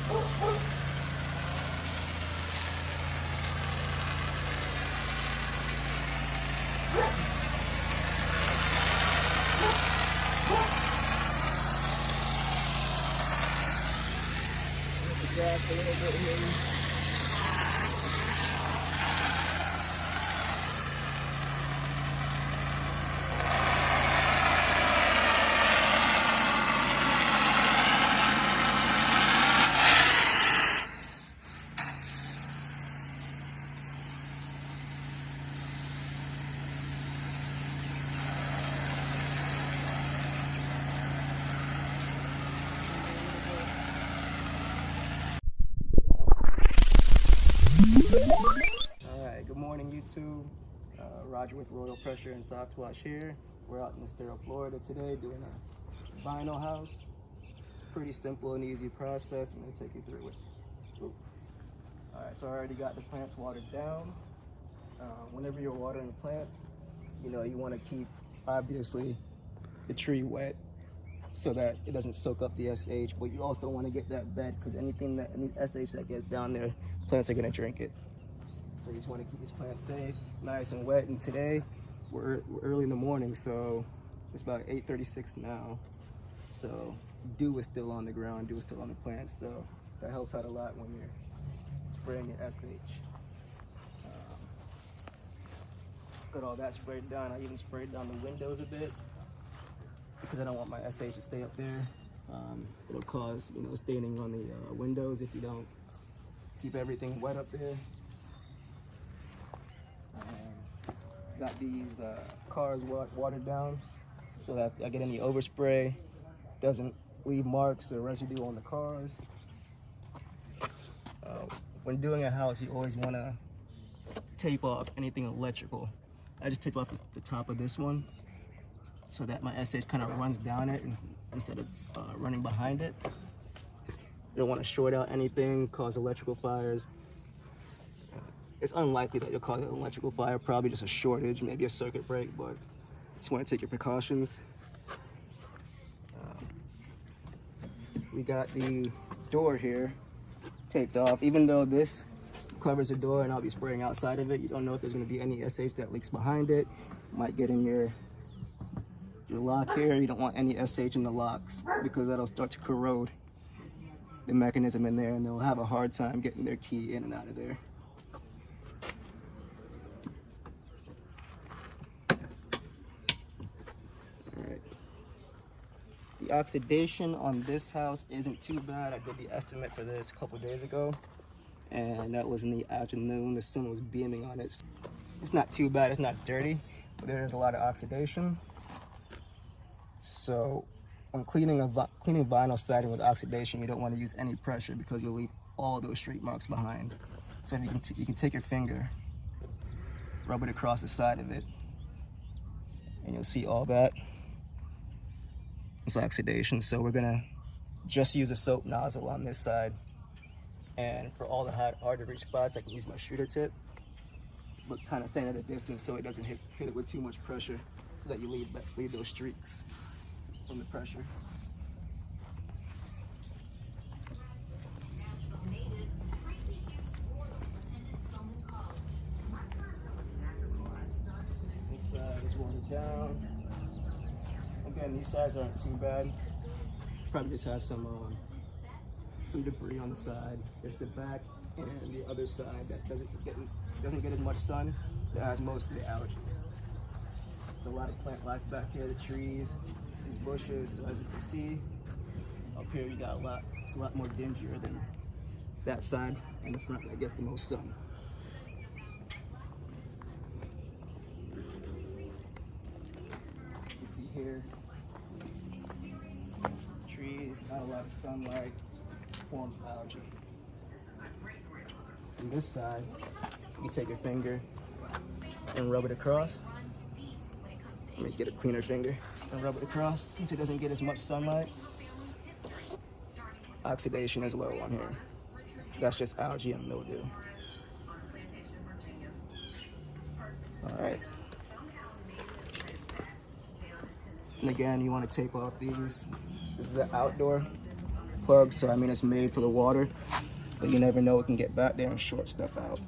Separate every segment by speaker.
Speaker 1: Gas a little bit here. Alright, good morning YouTube. Roger with Royal Pressure and Softwash here. We're out in Estero, Florida today doing a vinyl house. It's a pretty simple and easy process. I'm going to take you through it. Alright, so I already got the plants watered down. Whenever you're watering plants, you know, you want to keep, obviously, the tree wet so that it doesn't soak up the SH, but you also want to get that bed because any SH that gets down there, plants are going to drink it. So you just want to keep this plant safe, nice and wet. And today, we're early in the morning, so it's about 8:36 now. So dew is still on the ground, dew is still on the plants, so that helps out a lot when you're spraying your SH. Got all that sprayed down. I even sprayed down the windows a bit because I don't want my SH to stay up there. It'll cause, you know, staining on the windows if you don't keep everything wet up there. Got these cars watered down so that if I get any overspray, doesn't leave marks or residue on the cars. When doing a house, you always want to tape off anything electrical. I just tape off the top of this one so that my SH kind of runs down it instead of running behind it. You don't want to short out anything, cause electrical fires. It's unlikely that you'll cause an electrical fire, probably just a shortage, maybe a circuit break, but just want to take your precautions. We got the door here taped off. Even though this covers the door and I'll be spraying outside of it, you don't know if there's going to be any SH that leaks behind it. Might get in your lock here. You don't want any SH in the locks because that'll start to corrode the mechanism in there and they'll have a hard time getting their key in and out of there. Alright. The oxidation on this house isn't too bad. I did the estimate for this a couple days ago and that was in the afternoon. The sun was beaming on it. It's not too bad, it's not dirty, but there's a lot of oxidation. So when cleaning vinyl siding with oxidation, you don't want to use any pressure because you'll leave all those streak marks behind. So if you can take your finger, rub it across the side of it, and you'll see all that. It's oxidation. So we're gonna just use a soap nozzle on this side. And for all the hard to reach spots, I can use my shooter tip, but kind of stand at a distance so it doesn't hit it with too much pressure, so that you leave those streaks from the pressure. This side is watered down. Again, these sides aren't too bad. Probably just have some debris on the side. There's the back and the other side that doesn't get as much sun. That has most of the algae. There's a lot of plant life back here, the trees, these bushes. So as you can see, up here you got it's a lot more dingier than that side and the front that gets the most sun. You see here, trees, not a lot of sunlight, forms algae. From this side, you take your finger and rub it across. Let me get a cleaner finger and rub it across since it doesn't get as much sunlight. Oxidation is low on here. That's just algae and mildew. All right. And again, you want to tape off these. This is the outdoor plug, so I mean it's made for the water, but you never know, it can get back there and short stuff out.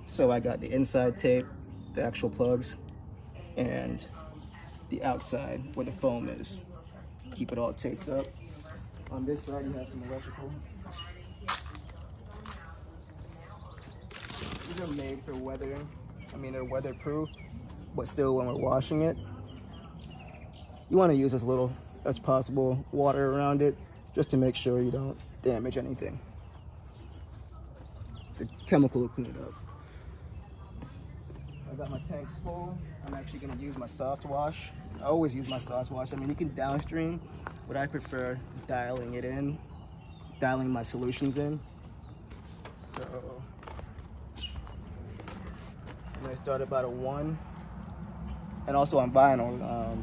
Speaker 1: So I got the inside tape, the actual plugs, and the outside where the foam is. Keep it all taped up. On this side you have some electrical. These are made for weathering. I mean, they're weatherproof, but still when we're washing it, you want to use as little as possible water around it just to make sure you don't damage anything. The chemical will clean it up. I got my tanks full. I'm actually going to use my Softwash. I always use my Softwash. I mean, you can downstream, but I prefer dialing it in, dialing my solutions in. So I'm going to start about a 1. And also on vinyl,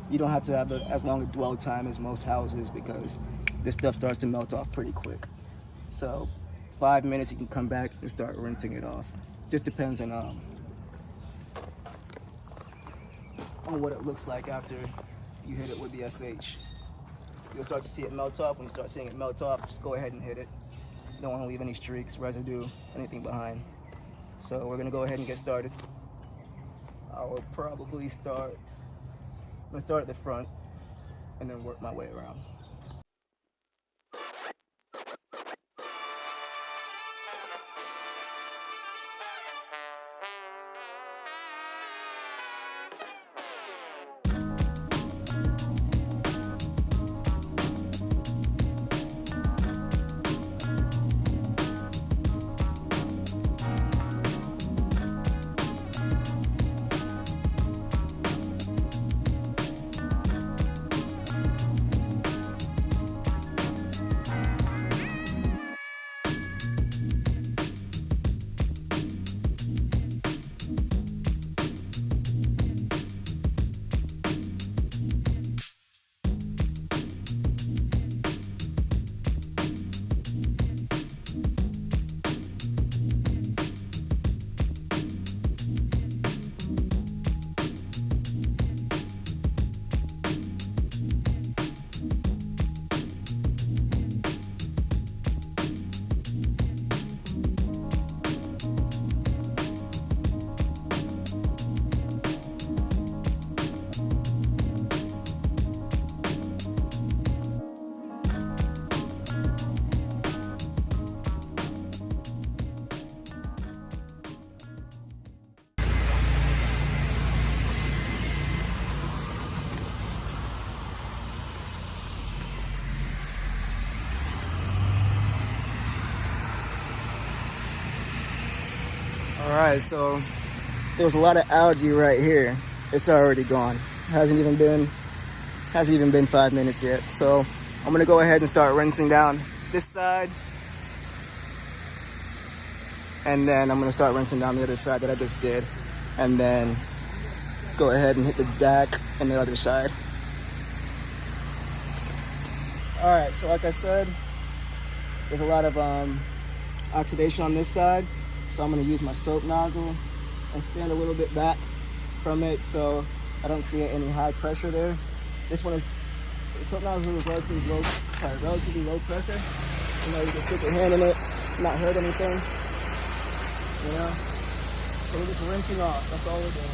Speaker 1: you don't have to have as long a dwell time as most houses because this stuff starts to melt off pretty quick. So 5 minutes, you can come back and start rinsing it off. Just depends on what it looks like after you hit it with the SH. You'll start to see it melt off. When you start seeing it melt off, just go ahead and hit it. You don't want to leave any streaks, residue, anything behind. So we're gonna go ahead and get started. I will probably start, I'm gonna start at the front and then work my way around. All right, so there was a lot of algae right here. It's already gone. Hasn't even been 5 minutes yet. So I'm gonna go ahead and start rinsing down this side, and then I'm gonna start rinsing down the other side that I just did, and then go ahead and hit the back and the other side. All right, so like I said, there's a lot of oxidation on this side. So I'm going to use my soap nozzle and stand a little bit back from it so I don't create any high pressure there. This one is, the soap nozzle is relatively low pressure. You know, you can stick your hand in it, not hurt anything, you know. So we're just rinsing off, that's all we're doing.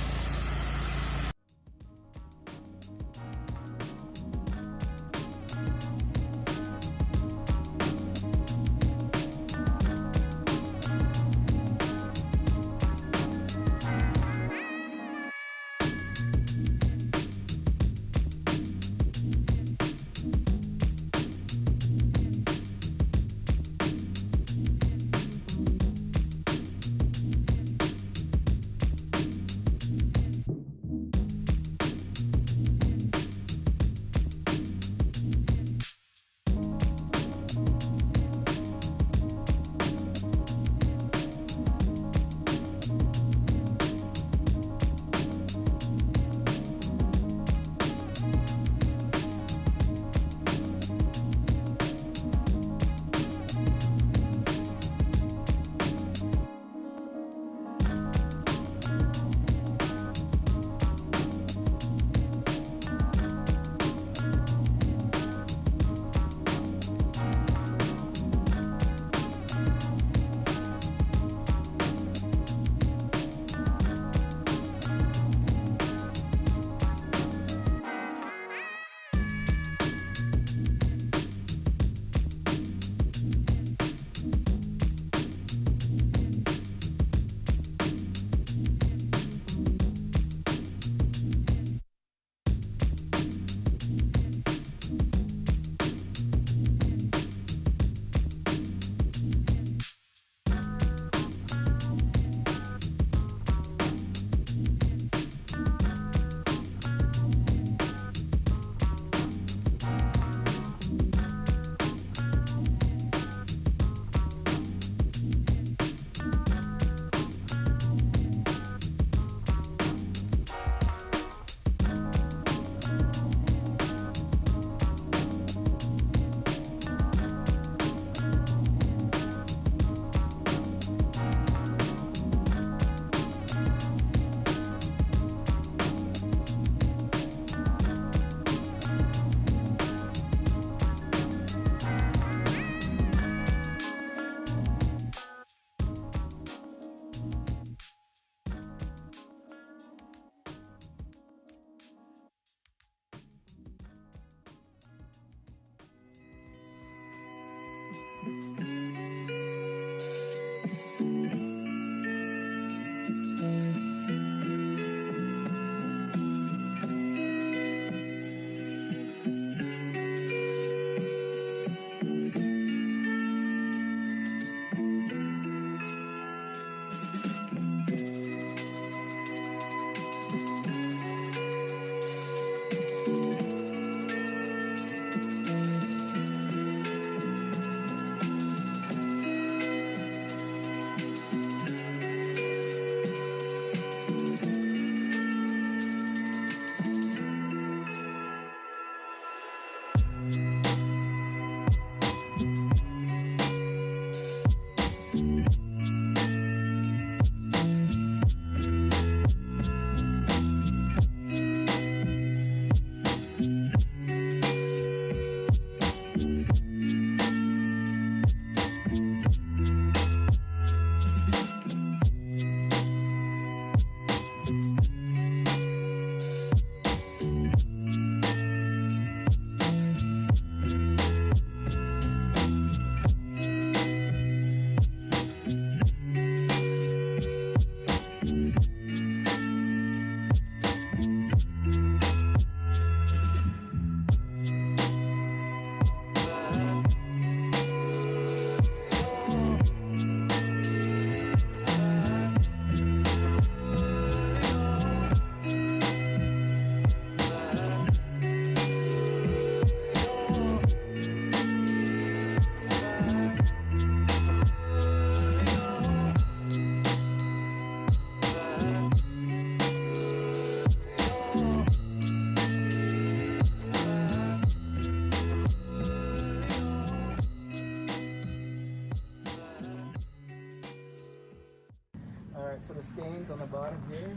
Speaker 1: Alright, so the stains on the bottom here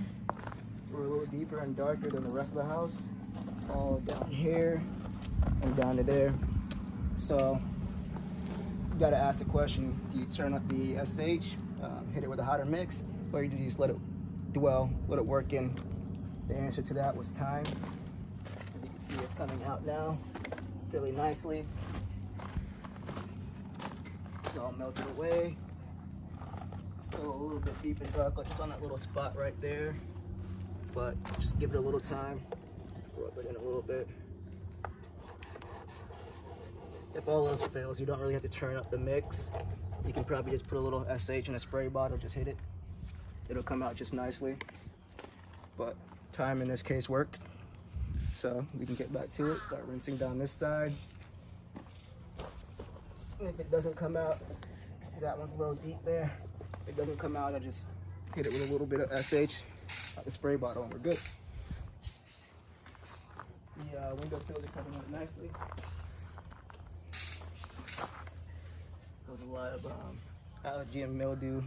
Speaker 1: were a little deeper and darker than the rest of the house. All down here and down to there. So you gotta ask the question, do you turn up the SH, hit it with a hotter mix, or you just let it dwell, let it work in? The answer to that was time. As you can see, it's coming out now really nicely. It's all melted away. Still a little bit deep and dark, just on that little spot right there. But just give it a little time. Rub it in a little bit. If all else fails, you don't really have to turn up the mix. You can probably just put a little SH in a spray bottle, just hit it. It'll come out just nicely. But time in this case worked. So we can get back to it, start rinsing down this side. And if it doesn't come out, see that one's a little deep there. If it doesn't come out, I just hit it with a little bit of SH out the spray bottle and we're good. The window sills are coming out nicely. There's a lot of allergy and mildew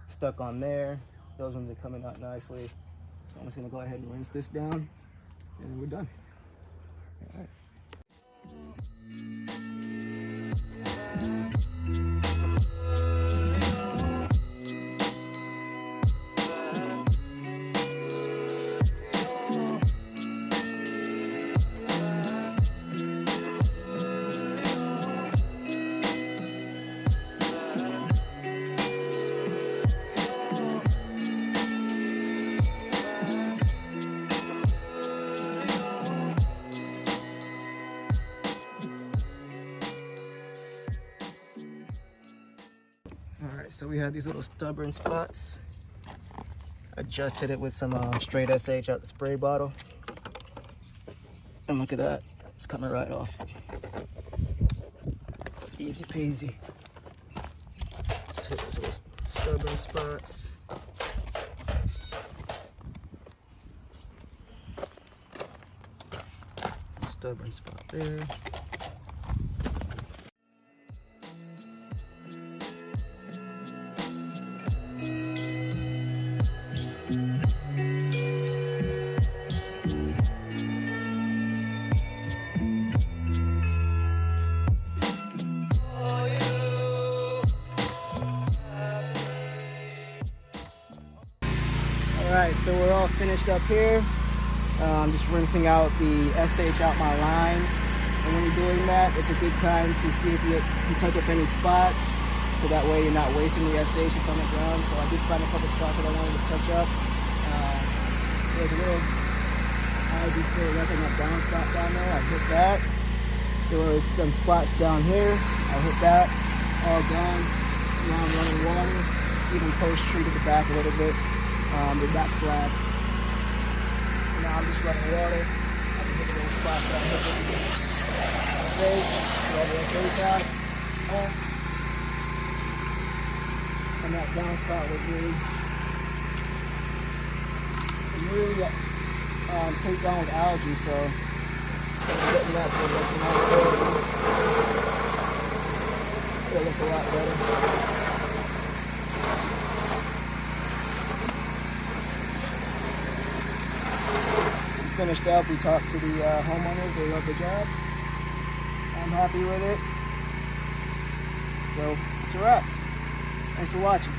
Speaker 1: stuck on there. Those ones are coming out nicely. So I'm just gonna go ahead and rinse this down and we're done. All right. Alright, so we had these little stubborn spots. I just hit it with some straight SH out the spray bottle. And look at that, it's coming right off. Easy peasy. Just hit those little stubborn spots. Stubborn spot there. Alright, so we're all finished up here. I'm just rinsing out the SH out my line. And when you're doing that, it's a good time to see if you can touch up any spots. So that way you're not wasting the SH that's on the ground. So I did find a couple spots that I wanted to touch up. There's a little algae still wrecking that down spot down there. I hit that. There was some spots down here. I hit that. All gone. Now I'm running water. Even post-treated the back a little bit. The back slab. Now I'm just running water. I can hit the little spots that I hit with the SH. Throw the SH out. And that down spot was really caked on with algae, so getting that to looks a lot better. It looks a lot better. Finished up, we talked to the homeowners, they love the job. I'm happy with it. So, it's a wrap. Thanks for watching.